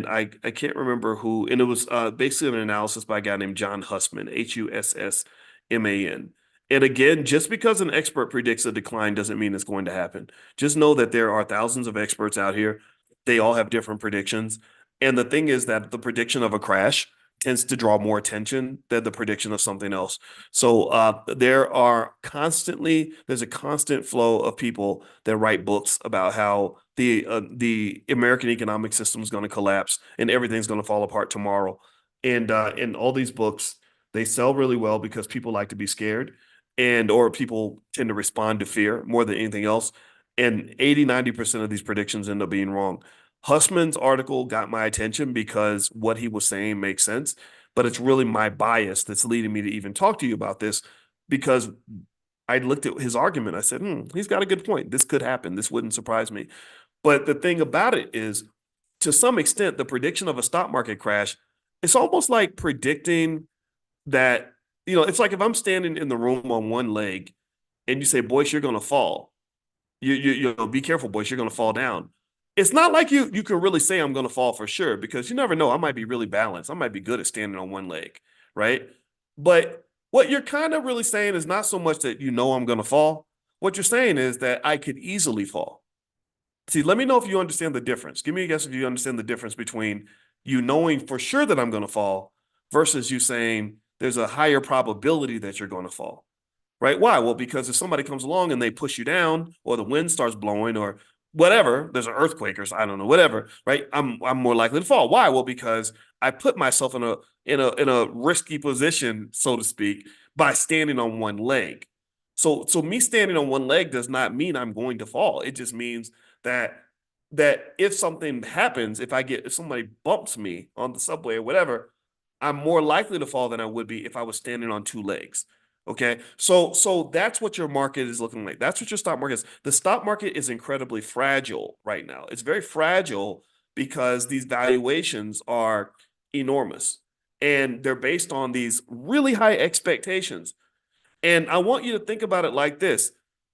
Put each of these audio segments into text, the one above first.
I can't remember who, and it was basically an analysis by a guy named John Hussman, Hussman. And again, just because an expert predicts a decline doesn't mean it's going to happen. Just know that there are thousands of experts out here. They all have different predictions. And the thing is that the prediction of a crash tends to draw more attention than the prediction of something else. So there's a constant flow of people that write books about how the American economic system is going to collapse and everything's going to fall apart tomorrow. And all these books, they sell really well because people like to be scared, and or people tend to respond to fear more than anything else. And 80-90% of these predictions end up being wrong. Hussman's article got my attention because what he was saying makes sense, but it's really my bias that's leading me to even talk to you about this, because I looked at his argument. I said, he's got a good point. This could happen. This wouldn't surprise me. But the thing about it is, to some extent, the prediction of a stock market crash, it's almost like predicting that, it's like if I'm standing in the room on one leg and you say, Boyce, you're going to fall. You know, be careful, Boyce, you're going to fall down. It's not like you can really say I'm going to fall for sure, because you never know. I might be really balanced. I might be good at standing on one leg, right? But what you're kind of really saying is not so much that I'm going to fall. What you're saying is that I could easily fall. See, let me know if you understand the difference. Give me a guess if you understand the difference between you knowing for sure that I'm going to fall versus you saying there's a higher probability that you're going to fall, right? Why? Well, because if somebody comes along and they push you down, or the wind starts blowing, or whatever, there's an earthquake or I don't know, whatever, right? I'm more likely to fall. Why? Well, because I put myself in a risky position, so to speak, by standing on one leg. So me standing on one leg does not mean I'm going to fall. It just means that if something happens, if somebody bumps me on the subway or whatever, I'm more likely to fall than I would be if I was standing on two legs. Okay. So that's what your market is looking like. That's what your stock market is. The stock market is incredibly fragile right now. It's very fragile because these valuations are enormous and they're based on these really high expectations. And I want you to think about it like this.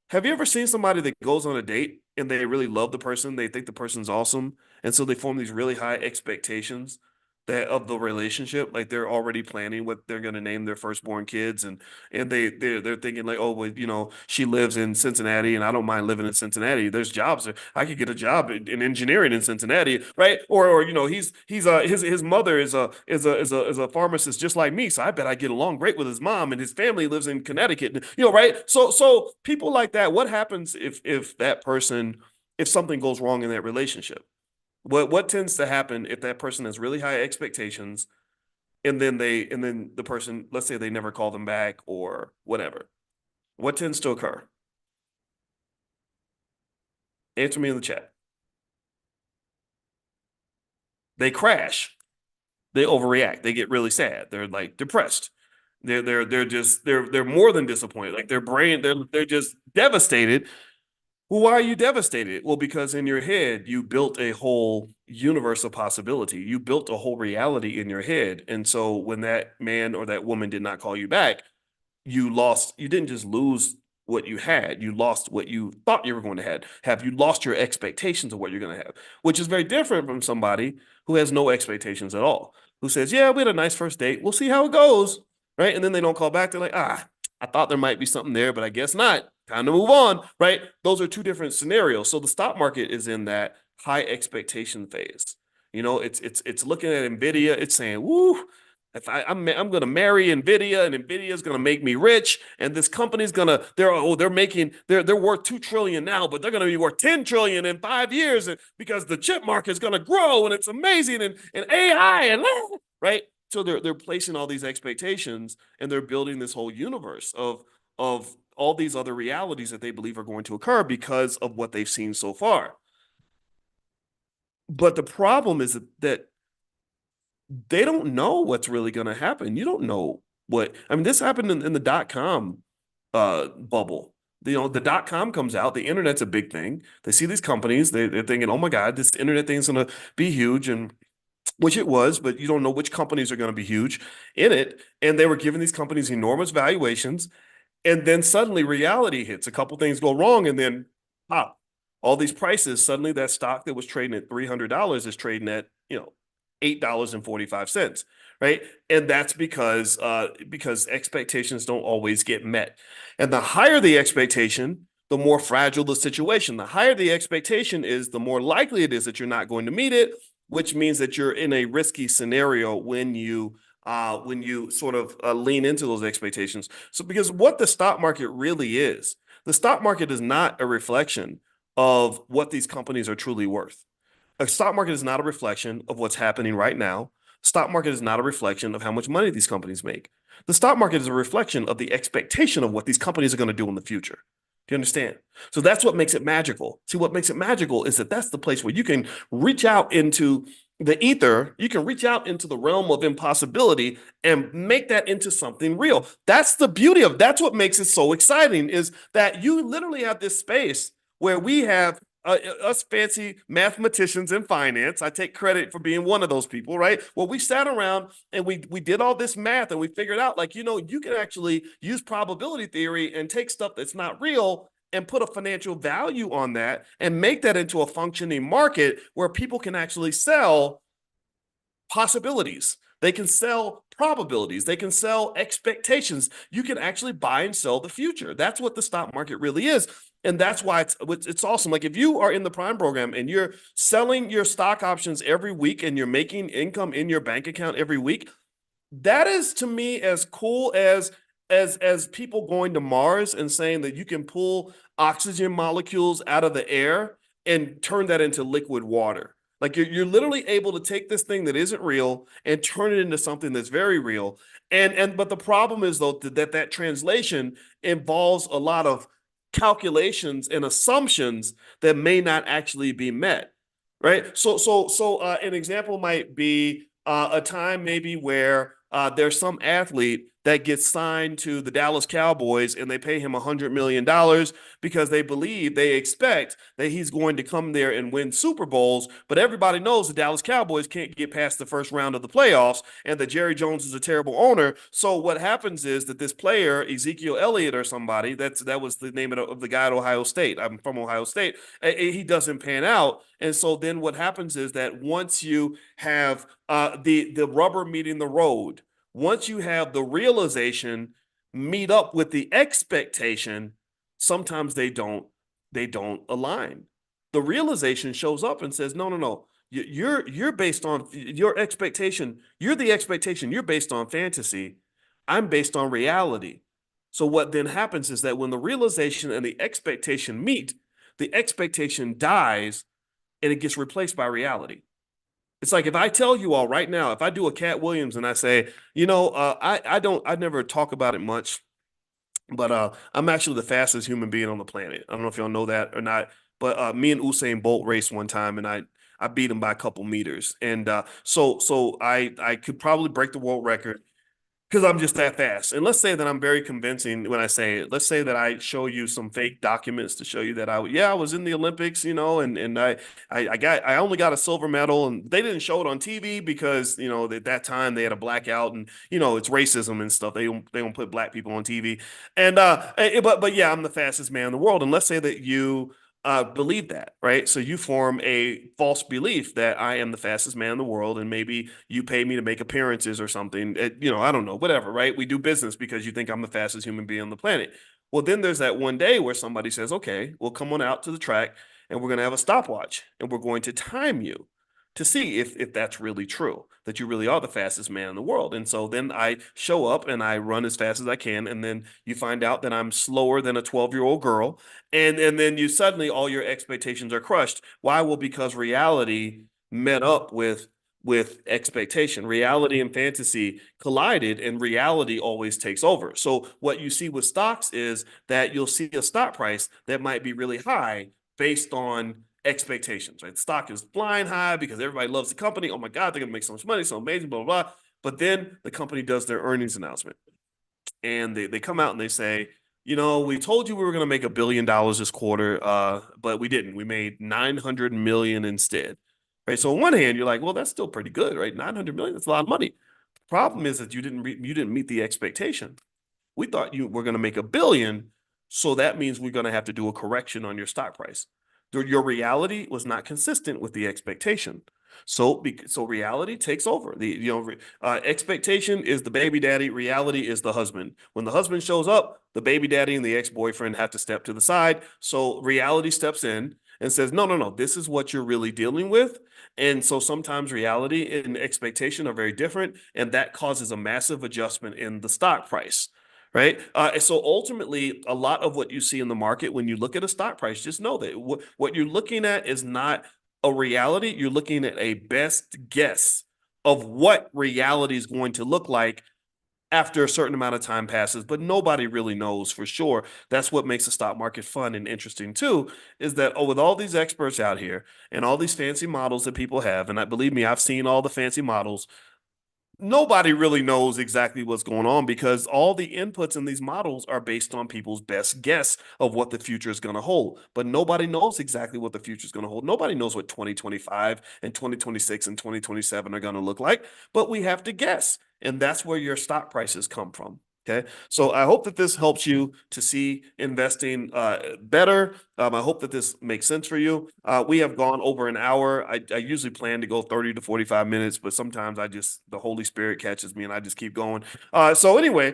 Have you ever seen somebody that goes on a date and they really love the person? They think the person's awesome. And so they form these really high expectations that of the relationship. Like they're already planning what they're going to name their firstborn kids. And they're thinking like, oh, well, she lives in Cincinnati and I don't mind living in Cincinnati. There's jobs there. I could get a job in engineering in Cincinnati, right? Or his mother is a pharmacist just like me. So I bet I get along great with his mom, and his family lives in Connecticut, right? So people like that, what happens if that person, if something goes wrong in that relationship? What tends to happen if that person has really high expectations, and then the person, let's say they never call them back or whatever? What tends to occur? Answer me in the chat. They crash. They overreact. They get really sad. They're like depressed. They're more than disappointed. Like their brain, they're just devastated. Well, why are you devastated? Well, because in your head, you built a whole universe of possibility. You built a whole reality in your head. And so when that man or that woman did not call you back, you didn't just lose what you had, you lost what you thought you were going to have. You lost your expectations of what you're going to have, which is very different from somebody who has no expectations at all, who says, yeah, we had a nice first date, we'll see how it goes, right? And then they don't call back. They're like, I thought there might be something there, but I guess not. Time to move on, right? Those are two different scenarios. So the stock market is in that high expectation phase. It's looking at Nvidia. It's saying, "Woo, if I'm going to marry Nvidia, and Nvidia is going to make me rich, and this company's going to they're worth 2 trillion now, but they're going to be worth 10 trillion in 5 years, and because the chip market is going to grow and it's amazing, and AI and right." So they're placing all these expectations, and they're building this whole universe of all these other realities that they believe are going to occur because of what they've seen so far. But the problem is that they don't know what's really going to happen. You don't know this happened in the dot-com bubble. The dot-com comes out, the internet's a big thing. They see these companies, they're thinking, oh my God, this internet thing's going to be huge, and which it was, but you don't know which companies are going to be huge in it. And they were giving these companies enormous valuations. And then suddenly reality hits. A couple things go wrong, and then pop, all these prices. Suddenly that stock that was trading at $300 is trading at $8.45, right? And that's because expectations don't always get met. And the higher the expectation, the more fragile the situation. The higher the expectation is, the more likely it is that you're not going to meet it, which means that you're in a risky scenario when you sort of lean into those expectations. So, because what the stock market really is, the stock market is not a reflection of what these companies are truly worth. A stock market is not a reflection of what's happening right now. Stock market is not a reflection of how much money these companies make. The stock market is a reflection of the expectation of what these companies are going to do in the future. Do you understand? So that's what makes it magical. See, what makes it magical is that that's the place where you can reach out into the ether, you can reach out into the realm of impossibility and make that into something real. That's the beauty of it. That's what makes it so exciting, is that you literally have this space where we have us fancy mathematicians in finance. I take credit for being one of those people, right? Well, we sat around and we did all this math and we figured out, like, you can actually use probability theory and take stuff that's not real and put a financial value on that and make that into a functioning market where people can actually sell possibilities. They can sell probabilities. They can sell expectations. You can actually buy and sell the future. That's what the stock market really is. And that's why it's awesome. Like, if you are in the Prime program and you're selling your stock options every week and you're making income in your bank account every week, that is, to me, as cool as people going to Mars and saying that you can pull oxygen molecules out of the air and turn that into liquid water. Like, you're literally able to take this thing that isn't real and turn it into something that's very real. But the problem is, though, that translation involves a lot of calculations and assumptions that may not actually be met. Right. So an example might be a time maybe where there's some athlete that gets signed to the Dallas Cowboys and they pay him $100 million because they expect that he's going to come there and win Super Bowls. But everybody knows the Dallas Cowboys can't get past the first round of the playoffs and that Jerry Jones is a terrible owner. So what happens is that this player, Ezekiel Elliott or somebody, that was the name of the guy at Ohio State. I'm from Ohio State. He doesn't pan out. And so then what happens is that once you have the rubber meeting the road, once you have the realization meet up with the expectation, sometimes they don't align. The realization shows up and says, no. You're based on your expectation. You're the expectation. You're based on fantasy. I'm based on reality. So what then happens is that when the realization and the expectation meet, the expectation dies and it gets replaced by reality. It's like, if I tell you all right now, if I do a Cat Williams and I say, I never talk about it much, but I'm actually the fastest human being on the planet. I don't know if y'all know that or not, but me and Usain Bolt raced one time, and I beat him by a couple meters, and so I could probably break the world record because I'm just that fast. And let's say that I'm very convincing when I say it. Let's say that I show you some fake documents to show you that I was in the Olympics, and I only got a silver medal, and they didn't show it on TV because at that time they had a blackout, and it's racism and stuff. They don't put black people on TV, and but yeah, I'm the fastest man in the world. And let's say that you believe that, right? So you form a false belief that I am the fastest man in the world, and maybe you pay me to make appearances or something. I don't know, whatever, right? We do business because you think I'm the fastest human being on the planet. Well, then there's that one day where somebody says, okay, well, come on out to the track and we're going to have a stopwatch and we're going to time you to see if that's really true, that you really are the fastest man in the world. And so then I show up and I run as fast as I can. And then you find out that I'm slower than a 12-year-old girl. And then you suddenly, all your expectations are crushed. Why? Well, because reality met up with expectation. Reality and fantasy collided, and reality always takes over. So what you see with stocks is that you'll see a stock price that might be really high based on expectations, right? The stock is flying high because everybody loves the company. Oh my God, they're going to make so much money, so amazing, blah, blah, blah. But then the company does their earnings announcement and they come out and they say, we told you we were going to make $1 billion this quarter, but we didn't. We made 900 million instead. Right. So on one hand, you're like, well, that's still pretty good, right? 900 million, that's a lot of money. The problem is that you didn't meet the expectation. We thought you were going to make $1 billion. So that means we're going to have to do a correction on your stock price. Your reality was not consistent with the expectation. So reality takes over. Expectation is the baby daddy. Reality is the husband. When the husband shows up, the baby daddy and the ex-boyfriend have to step to the side. So reality steps in and says, no, no, no, this is what you're really dealing with. And so sometimes reality and expectation are very different, and that causes a massive adjustment in the stock price. Right. So ultimately, a lot of what you see in the market when you look at a stock price, just know that what you're looking at is not a reality. You're looking at a best guess of what reality is going to look like after a certain amount of time passes, but nobody really knows for sure. That's what makes the stock market fun and interesting too, is that with all these experts out here and all these fancy models that people have, and I believe me, I've seen all the fancy models, nobody really knows exactly what's going on because all the inputs in these models are based on people's best guess of what the future is going to hold. But nobody knows exactly what the future is going to hold. Nobody knows what 2025 and 2026 and 2027 are going to look like, but we have to guess. And that's where your stock prices come from. Okay. So I hope that this helps you to see investing better. I hope that this makes sense for you. We have gone over an hour. I usually plan to go 30 to 45 minutes, but sometimes the Holy Spirit catches me and I just keep going. So anyway,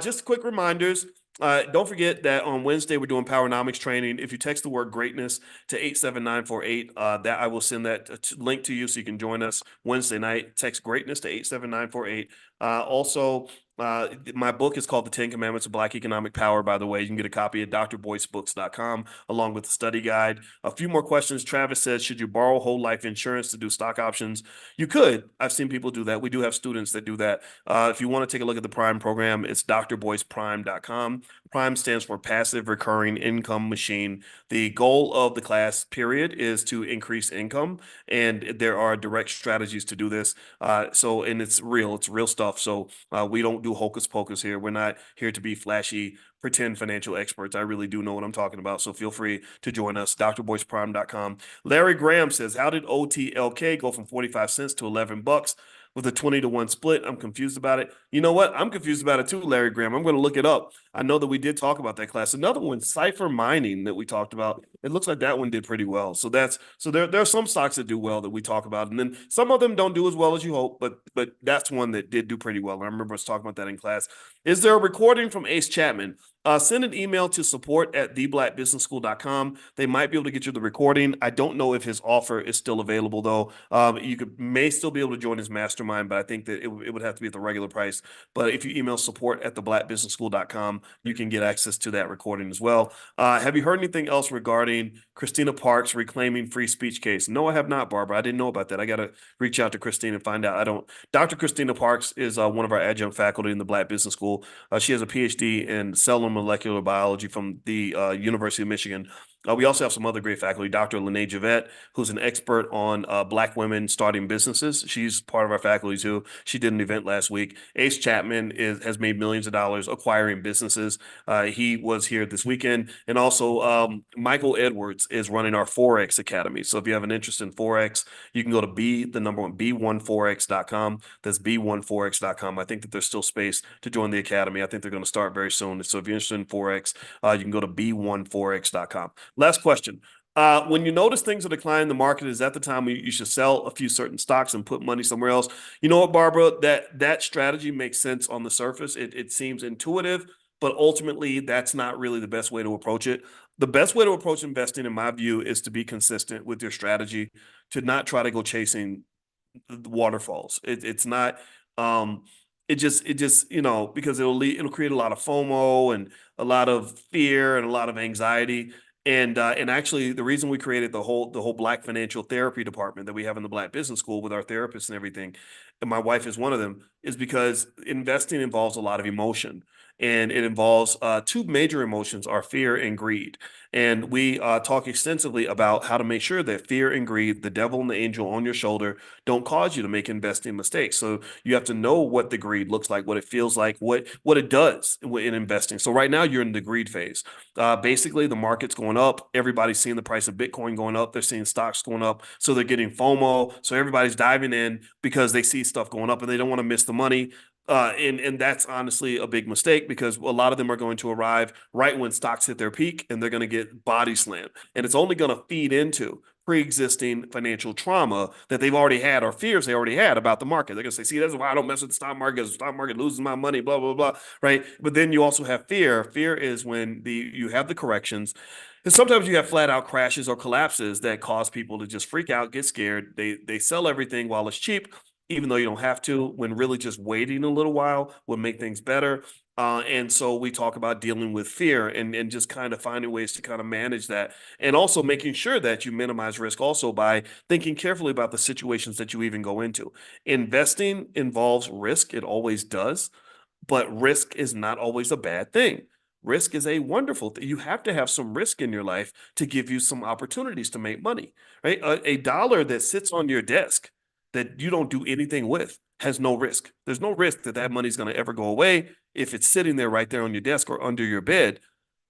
just quick reminders. Don't forget that on Wednesday we're doing Powernomics training. If you text the word greatness to 87948, that I will send that link to you so you can join us Wednesday night. Text greatness to 87948. Also, my book is called The 10 Commandments of Black Economic Power, by the way. You can get a copy at drboycebooks.com along with the study guide. A few more questions. Travis says, should you borrow whole life insurance to do stock options? You could. I've seen people do that. We do have students that do that. If you want to take a look at the Prime program, it's drboyceprime.com. Prime stands for Passive Recurring Income Machine. The goal of the class period is to increase income, and there are direct strategies to do this. And it's real stuff. So we don't do hocus pocus here. We're not here to be flashy, pretend financial experts. I really do know what I'm talking about. So feel free to join us, drboyceprime.com. Larry Graham says, how did OTLK go from 45 cents to 11 bucks? With a 20-to-1 split? I'm confused about it. You know what? I'm confused about it too, Larry Graham. I'm going to look it up. I know that we did talk about that class. Another one, Cipher Mining, that we talked about. It looks like that one did pretty well. So there are some stocks that do well that we talk about, and then some of them don't do as well as you hope. But that's one that did do pretty well. I remember us talking about that in class. Is there a recording from Ace Chapman? Send an email to support@theblackbusinessschool.com. They might be able to get you the recording. I don't know if his offer is still available though. You may still be able to join his mastermind, but I think that it would have to be at the regular price. But if you email support@theblackbusinessschool.com, you can get access to that recording as well. Have you heard anything else regarding Christina Parks reclaiming free speech case? No, I have not, Barbara. I didn't know about that. I got to reach out to Christina and find out. I don't. Dr. Christina Parks is one of our adjunct faculty in the Black Business School. She has a PhD in cellular molecular biology from the University of Michigan. We also have some other great faculty, Dr. Lene Javette, who's an expert on Black women starting businesses. She's part of our faculty too. She did an event last week. Ace Chapman has made millions of dollars acquiring businesses. He was here this weekend. And also Michael Edwards is running our Forex Academy. So if you have an interest in Forex, you can go to b1forex.com. That's b1forex.com. I think that there's still space to join the academy. I think they're going to start very soon. So if you're interested in Forex, you can go to b1forex.com. Last question. When you notice things are declining in the market, is that the time you should sell a few certain stocks and put money somewhere else? You know what, Barbara? That strategy makes sense on the surface. It seems intuitive, but ultimately that's not really the best way to approach it. The best way to approach investing, in my view, is to be consistent with your strategy, to not try to go chasing the waterfalls. It's not it just because it'll create a lot of FOMO and a lot of fear and a lot of anxiety. And actually the reason we created the whole Black financial therapy department that we have in the Black Business School with our therapists and everything, and my wife is one of them, is because investing involves a lot of emotion. And it involves two major emotions are fear and greed. And we talk extensively about how to make sure that fear and greed, the devil and the angel on your shoulder, don't cause you to make investing mistakes. So you have to know what the greed looks like, what it feels like, what it does in investing. So right now you're in the greed phase. Basically, the market's going up. Everybody's seeing the price of Bitcoin going up. They're seeing stocks going up. So they're getting FOMO. So everybody's diving in because they see stuff going up and they don't want to miss the money. And that's honestly a big mistake because a lot of them are going to arrive right when stocks hit their peak and they're going to get body slammed. And it's only going to feed into pre-existing financial trauma that they've already had or fears they already had about the market. They're gonna say, see, that's why I don't mess with the stock market, because the stock market loses my money, blah, blah, blah. Right. But then you also have fear. Fear is when you have the corrections. And sometimes you have flat out crashes or collapses that cause people to just freak out, get scared. They sell everything while it's cheap, even though you don't have to, when really just waiting a little while will make things better. And so we talk about dealing with fear and just kind of finding ways to kind of manage that, and also making sure that you minimize risk also by thinking carefully about the situations that you even go into. Investing involves risk, it always does, but risk is not always a bad thing. Risk is a wonderful thing. You have to have some risk in your life to give you some opportunities to make money, right? A dollar that sits on your desk that you don't do anything with has no risk. There's no risk that that money's going to ever go away if it's sitting there right there on your desk or under your bed.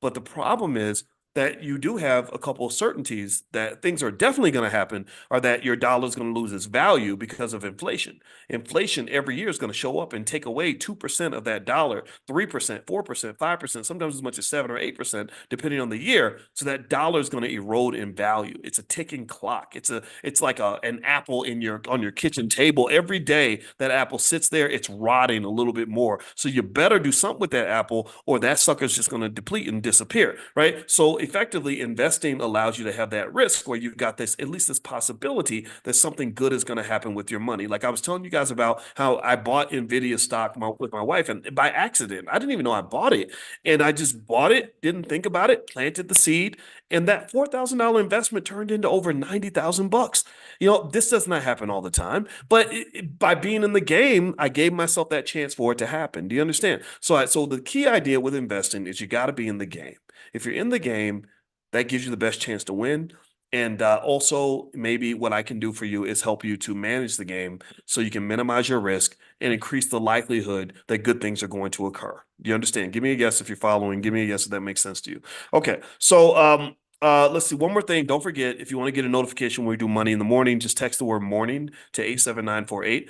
But the problem is that you do have a couple of certainties that things are definitely going to happen, or that your dollar is going to lose its value because of inflation. Inflation every year is going to show up and take away 2% of that dollar, 3%, 4%, 5%, sometimes as much as 7 or 8%, depending on the year. So that dollar is going to erode in value. It's a ticking clock. It's like an apple in your on your kitchen table. Every day that apple sits there, it's rotting a little bit more. So you better do something with that apple, or that sucker's just going to deplete and disappear, right? So effectively, investing allows you to have that risk where you've got this, at least this possibility that something good is going to happen with your money. Like I was telling you guys about how I bought Nvidia stock with my wife, and by accident, I didn't even know I bought it. And I just bought it, didn't think about it, planted the seed, and that $4,000 investment turned into over 90,000 bucks. You know, this does not happen all the time, but by being in the game, I gave myself that chance for it to happen. Do you understand? So the key idea with investing is you got to be in the game. If you're in the game, that gives you the best chance to win. And also, maybe what I can do for you is help you to manage the game so you can minimize your risk and increase the likelihood that good things are going to occur. Do you understand? Give me a yes if you're following. Give me a yes if that makes sense to you. Okay, so let's see. One more thing. Don't forget, if you want to get a notification when we do money in the morning, just text the word morning to 87948.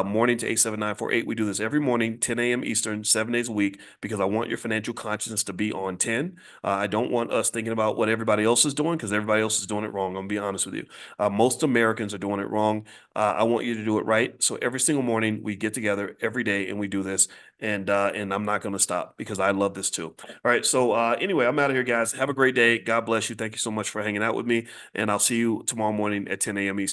Morning to 87948. We do this every morning, 10 a.m. Eastern, 7 days a week, because I want your financial consciousness to be on 10. I don't want us thinking about what everybody else is doing, because everybody else is doing it wrong. I'm going to be honest with you. Most Americans are doing it wrong. I want you to do it right. So every single morning, we get together every day and we do this. And I'm not going to stop because I love this too. All right. So anyway, I'm out of here, guys. Have a great day. God bless you. Thank you so much for hanging out with me. And I'll see you tomorrow morning at 10 a.m. Eastern.